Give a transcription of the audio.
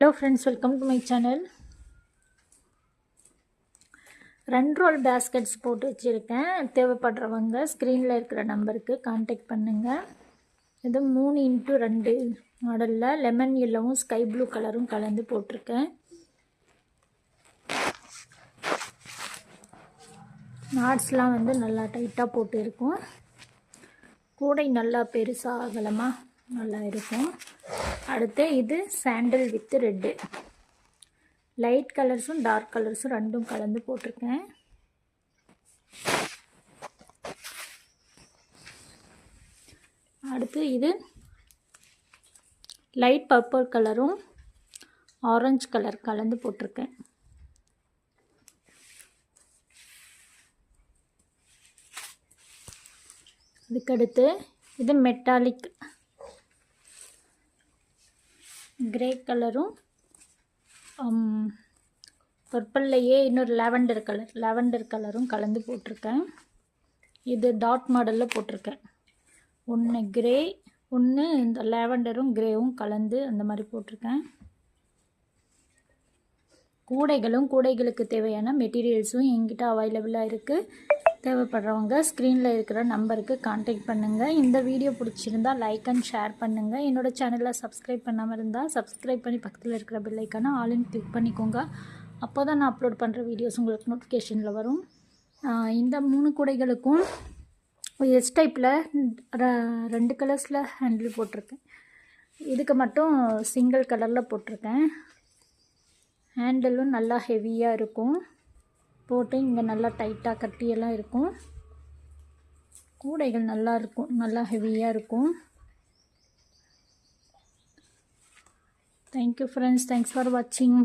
Hello friends, welcome to my channel. 2 roll baskets போட்டு வச்சிருக்கேன். தேவைப்படுறவங்க ஸ்க்ரீனில் இருக்கிற நம்பருக்கு கான்டாக்ட் பண்ணுங்க. இது 3x2 மாடலில் லெமன் எல்லோவும் ஸ்கை ப்ளூ கலரும் கலந்து போட்டிருக்கேன். நாட்ஸ்லாம் வந்து நல்லா டைட்டாக போட்டு இருக்கும். கூடை நல்லா பெருசாக அகலமாக நல்லா இருக்கும். அடுத்து இது சாண்டல் வித் ரெட்டு, லைட் கலர்ஸும் டார்க் கலர்ஸும் ரெண்டும் கலந்து போட்டிருக்கேன். அடுத்து இது லைட் பர்பிள் கலரும் ஆரஞ்சு கலர் கலந்து போட்டிருக்கேன். அதுக்கடுத்து இது மெட்டாலிக் கிரே கலரும் பர்பிள்லையே இன்னொரு லாவெண்டர் கலரும் கலந்து போட்டிருக்கேன். இது டாட் மாடலில் போட்டிருக்கேன். ஒன்று கிரே, ஒன்று இந்த லாவெண்டரும் கிரேவும் கலந்து அந்த மாதிரி போட்டிருக்கேன். கூடைகளுக்கு தேவையான மெட்டீரியல்ஸும் என்கிட்ட அவைலபிளாக இருக்குது. தேவைப்படுறவங்க ஸ்க்ரீனில் இருக்கிற நம்பருக்கு கான்டாக்ட் பண்ணுங்கள். இந்த வீடியோ பிடிச்சிருந்தால் லைக் அண்ட் ஷேர் பண்ணுங்கள். என்னோடய சேனலில் சப்ஸ்கிரைப் பண்ணாமல் இருந்தால் சப்ஸ்கிரைப் பண்ணி பக்கத்தில் இருக்கிற பெல் ஐக்கானை ஆல்னு கிளிக் பண்ணிக்கோங்க. அப்போ தான் நான் அப்லோட் பண்ணுற வீடியோஸ் உங்களுக்கு நோட்டிஃபிகேஷனில் வரும். இந்த 3 கூடைகளுக்கும் எஸ் டைப்பில் 2 கலர்ஸில் ஹேண்டில் போட்டிருக்கேன். இதுக்கு மட்டும் சிங்கிள் கலரில் போட்டிருக்கேன். ஹேண்டிலும் நல்லா ஹெவியாக இருக்கும். போட்டு இங்கே நல்லா டைட்டாக கட்டியெல்லாம் இருக்கும். கூடைகள் நல்லா இருக்கும், நல்லா ஹெவியாக இருக்கும். தேங்க்யூ ஃப்ரெண்ட்ஸ், தேங்க்ஸ் ஃபார் வாட்சிங்.